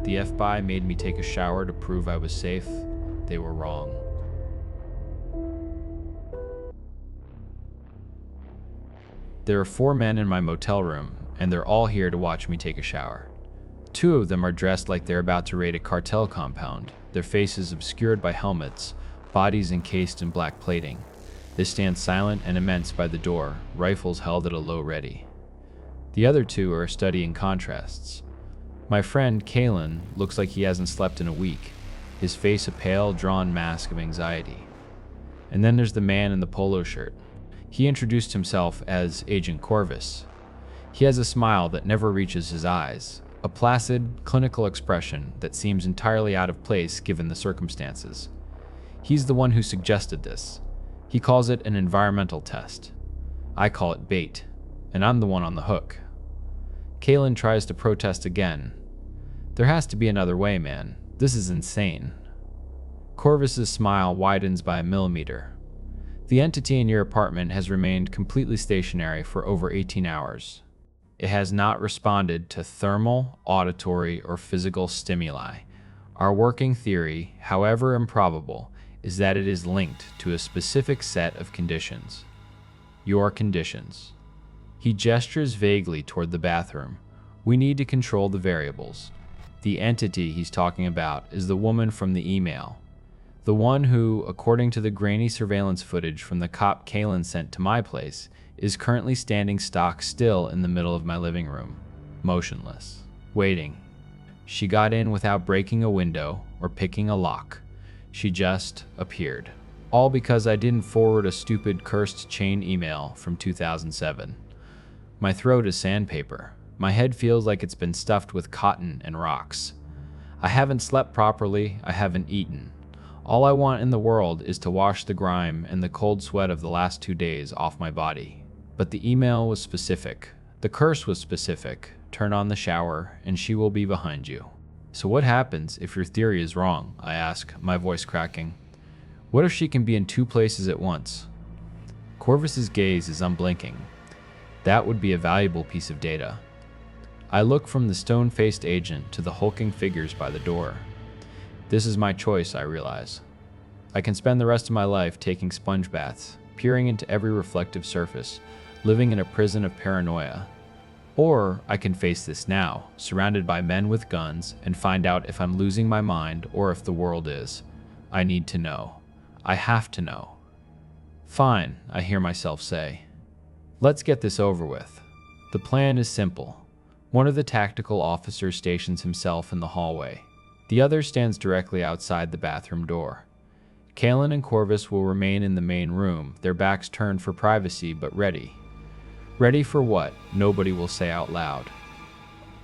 The FBI made me take a shower to prove I was safe. They were wrong. There are 4 men in my motel room, and they're all here to watch me take a shower. 2 of them are dressed like they're about to raid a cartel compound, their faces obscured by helmets, bodies encased in black plating. They stand silent and immense by the door, rifles held at a low ready. The other 2 are studying contrasts. My friend, Kalen, looks like he hasn't slept in a week, his face a pale, drawn mask of anxiety. And then there's the man in the polo shirt. He introduced himself as Agent Corvus. He has a smile that never reaches his eyes, a placid, clinical expression that seems entirely out of place given the circumstances. He's the one who suggested this. He calls it an environmental test. I call it bait, and I'm the one on the hook. Kalen tries to protest again. There has to be another way, man. This is insane. Corvus's smile widens by a millimeter. The entity in your apartment has remained completely stationary for over 18 hours. It has not responded to thermal, auditory, or physical stimuli. Our working theory, however improbable, is that it is linked to a specific set of conditions. Your conditions. He gestures vaguely toward the bathroom. We need to control the variables. The entity he's talking about is the woman from the email. The one who, according to the grainy surveillance footage from the cop Kalen sent to my place, is currently standing stock still in the middle of my living room, motionless, waiting. She got in without breaking a window or picking a lock. She just appeared. All because I didn't forward a stupid cursed chain email from 2007. My throat is sandpaper. My head feels like it's been stuffed with cotton and rocks. I haven't slept properly. I haven't eaten. All I want in the world is to wash the grime and the cold sweat of the last 2 days off my body. But the email was specific. The curse was specific. Turn on the shower, and she will be behind you. So what happens if your theory is wrong? I ask, my voice cracking. What if she can be in 2 places at once? Corvus's gaze is unblinking. That would be a valuable piece of data. I look from the stone-faced agent to the hulking figures by the door. This is my choice, I realize. I can spend the rest of my life taking sponge baths, peering into every reflective surface, living in a prison of paranoia. Or I can face this now, surrounded by men with guns, and find out if I'm losing my mind or if the world is. I need to know. I have to know. Fine, I hear myself say. Let's get this over with. The plan is simple. One of the tactical officers stations himself in the hallway. The other stands directly outside the bathroom door. Kalen and Corvus will remain in the main room, their backs turned for privacy but ready. Ready for what? Nobody will say out loud.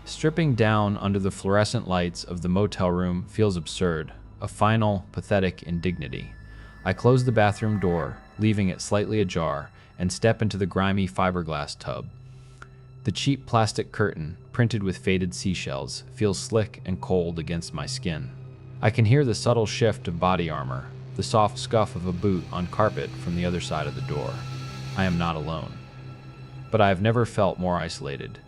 Stripping down under the fluorescent lights of the motel room feels absurd, a final, pathetic indignity. I close the bathroom door, leaving it slightly ajar, and step into the grimy fiberglass tub. The cheap plastic curtain, printed with faded seashells, feels slick and cold against my skin. I can hear the subtle shift of body armor, the soft scuff of a boot on carpet from the other side of the door. I am not alone. But I have never felt more isolated.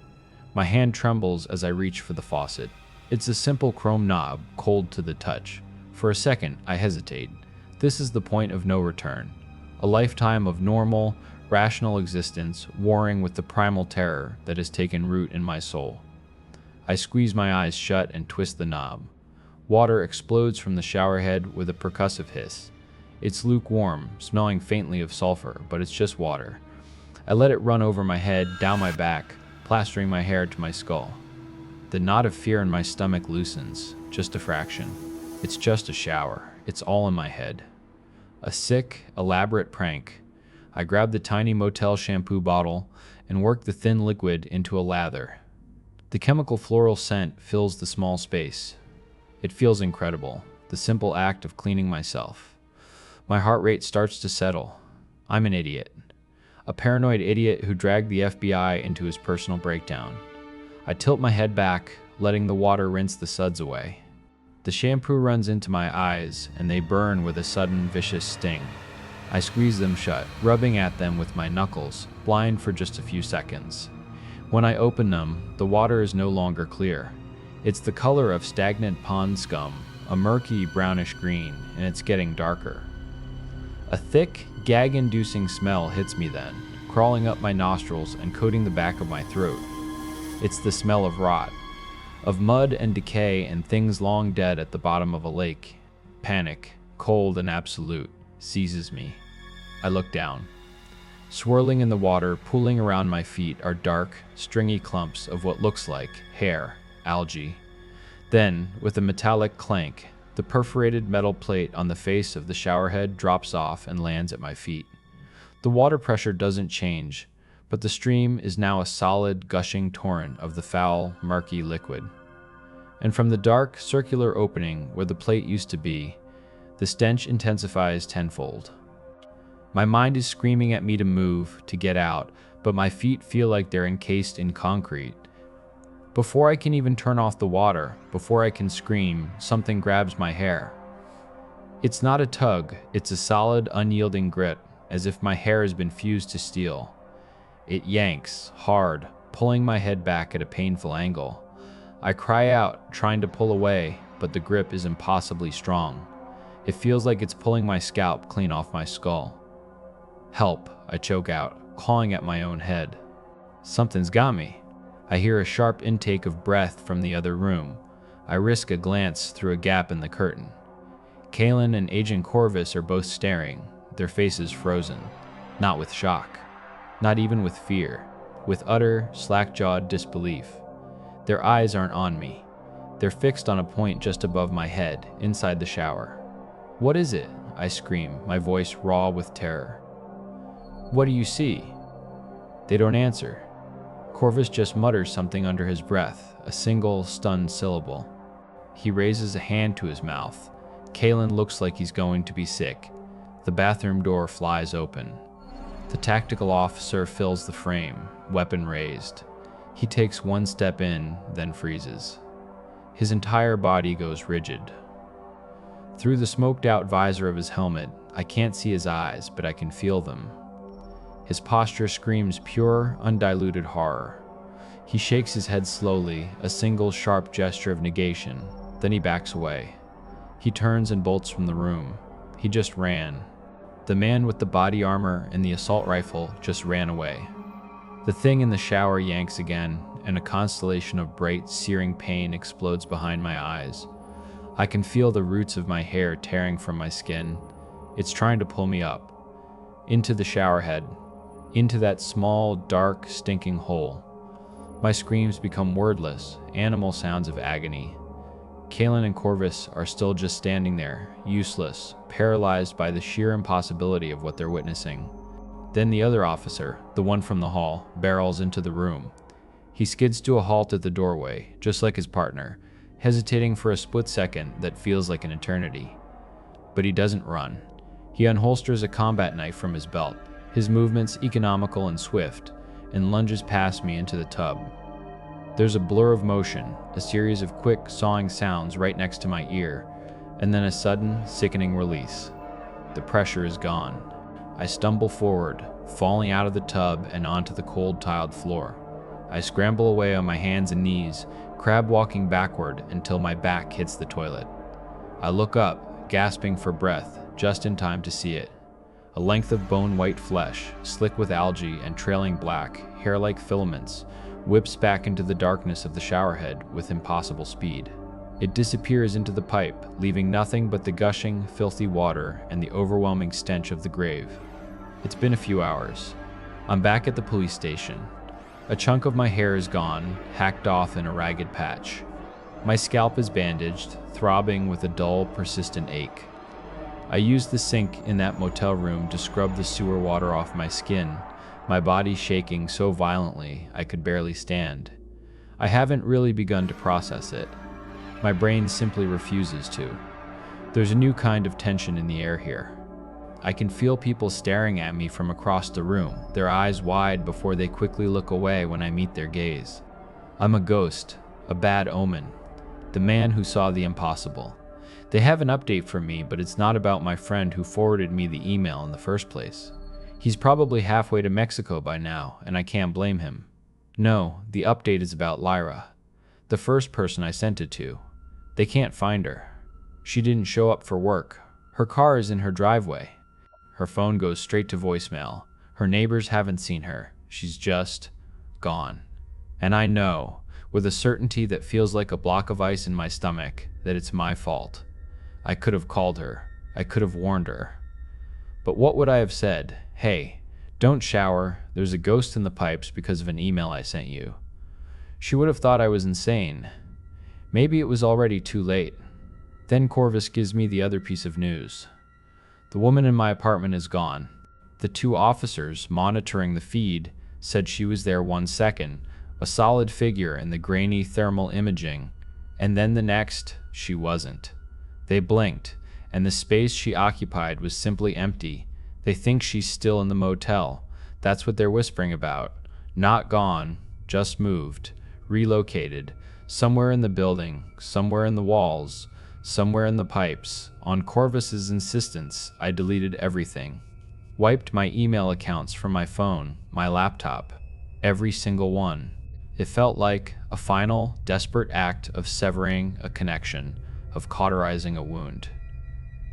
My hand trembles as I reach for the faucet. It's a simple chrome knob, cold to the touch. For a second, I hesitate. This is the point of no return. A lifetime of normal, rational existence warring with the primal terror that has taken root in my soul. I squeeze my eyes shut and twist the knob. Water explodes from the shower head with a percussive hiss. It's lukewarm, smelling faintly of sulfur, but it's just water. I let it run over my head, down my back, plastering my hair to my skull. The knot of fear in my stomach loosens, just a fraction. It's just a shower. It's all in my head. A sick, elaborate prank. I grab the tiny motel shampoo bottle and work the thin liquid into a lather. The chemical floral scent fills the small space. It feels incredible, the simple act of cleaning myself. My heart rate starts to settle. I'm an idiot. A paranoid idiot who dragged the FBI into his personal breakdown. I tilt my head back, letting the water rinse the suds away. The shampoo runs into my eyes, and they burn with a sudden, vicious sting. I squeeze them shut, rubbing at them with my knuckles, blind for just a few seconds. When I open them, the water is no longer clear. It's the color of stagnant pond scum, a murky brownish green, and it's getting darker. A thick, gag-inducing smell hits me then, crawling up my nostrils and coating the back of my throat. It's the smell of rot, of mud and decay and things long dead at the bottom of a lake. Panic, cold and absolute, seizes me. I look down. Swirling in the water, pooling around my feet are dark, stringy clumps of what looks like hair, algae. Then, with a metallic clank, the perforated metal plate on the face of the showerhead drops off and lands at my feet. The water pressure doesn't change, but the stream is now a solid, gushing torrent of the foul, murky liquid. And from the dark, circular opening where the plate used to be, the stench intensifies tenfold. My mind is screaming at me to move, to get out, but my feet feel like they're encased in concrete. Before I can even turn off the water, before I can scream, something grabs my hair. It's not a tug, it's a solid, unyielding grip, as if my hair has been fused to steel. It yanks, hard, pulling my head back at a painful angle. I cry out, trying to pull away, but the grip is impossibly strong. It feels like it's pulling my scalp clean off my skull. Help, I choke out, clawing at my own head. Something's got me. I hear a sharp intake of breath from the other room. I risk a glance through a gap in the curtain. Kalen and Agent Corvus are both staring, their faces frozen. Not with shock. Not even with fear. With utter, slack-jawed disbelief. Their eyes aren't on me. They're fixed on a point just above my head, inside the shower. "What is it?" I scream, my voice raw with terror. "What do you see?" They don't answer. Corvus just mutters something under his breath, a single, stunned syllable. He raises a hand to his mouth. Kalen looks like he's going to be sick. The bathroom door flies open. The tactical officer fills the frame, weapon raised. He takes one step in, then freezes. His entire body goes rigid. Through the smoked-out visor of his helmet, I can't see his eyes, but I can feel them. His posture screams pure, undiluted horror. He shakes his head slowly, a single sharp gesture of negation, then he backs away. He turns and bolts from the room. He just ran. The man with the body armor and the assault rifle just ran away. The thing in the shower yanks again, and a constellation of bright, searing pain explodes behind my eyes. I can feel the roots of my hair tearing from my skin. It's trying to pull me up. Into the showerhead. Into that small, dark, stinking hole. My screams become wordless, animal sounds of agony. Kalen and Corvus are still just standing there, useless, paralyzed by the sheer impossibility of what they're witnessing. Then the other officer, the one from the hall, barrels into the room. He skids to a halt at the doorway, just like his partner, hesitating for a split second that feels like an eternity. But he doesn't run. He unholsters a combat knife from his belt, his movements economical and swift, and lunges past me into the tub. There's a blur of motion, a series of quick, sawing sounds right next to my ear, and then a sudden, sickening release. The pressure is gone. I stumble forward, falling out of the tub and onto the cold tiled floor. I scramble away on my hands and knees, crab walking backward until my back hits the toilet. I look up, gasping for breath, just in time to see it. A length of bone-white flesh, slick with algae and trailing black, hair-like filaments, whips back into the darkness of the showerhead with impossible speed. It disappears into the pipe, leaving nothing but the gushing, filthy water and the overwhelming stench of the grave. It's been a few hours. I'm back at the police station. A chunk of my hair is gone, hacked off in a ragged patch. My scalp is bandaged, throbbing with a dull, persistent ache. I used the sink in that motel room to scrub the sewer water off my skin, my body shaking so violently I could barely stand. I haven't really begun to process it. My brain simply refuses to. There's a new kind of tension in the air here. I can feel people staring at me from across the room, their eyes wide before they quickly look away when I meet their gaze. I'm a ghost, a bad omen, the man who saw the impossible. They have an update for me, but it's not about my friend who forwarded me the email in the first place. He's probably halfway to Mexico by now, and I can't blame him. No, the update is about Lyra. The first person I sent it to. They can't find her. She didn't show up for work. Her car is in her driveway. Her phone goes straight to voicemail. Her neighbors haven't seen her. She's just gone. And I know, with a certainty that feels like a block of ice in my stomach, that it's my fault. I could have called her. I could have warned her. But what would I have said? Hey, don't shower. There's a ghost in the pipes because of an email I sent you. She would have thought I was insane. Maybe it was already too late. Then Corvus gives me the other piece of news. The woman in my apartment is gone. The 2 officers monitoring the feed said she was there 1 second, a solid figure in the grainy thermal imaging, and then the next, she wasn't. They blinked, and the space she occupied was simply empty. They think she's still in the motel. That's what they're whispering about. Not gone, just moved, relocated, somewhere in the building, somewhere in the walls, somewhere in the pipes. On Corvus's insistence, I deleted everything. Wiped my email accounts from my phone, my laptop, every single one. It felt like a final, desperate act of severing a connection, of cauterizing a wound.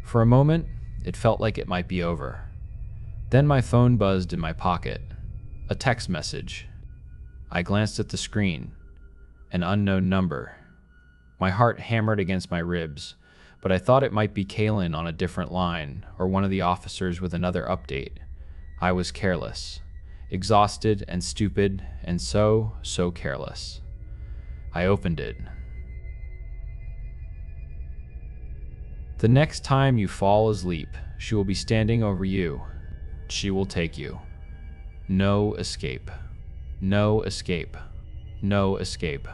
For a moment, it felt like it might be over. Then my phone buzzed in my pocket. A text message. I glanced at the screen. An unknown number. My heart hammered against my ribs, but I thought it might be Kaylin on a different line, or one of the officers with another update. I was careless. Exhausted and stupid, and so careless. I opened it. The next time you fall asleep, she will be standing over you. She will take you. No escape. No escape. No escape.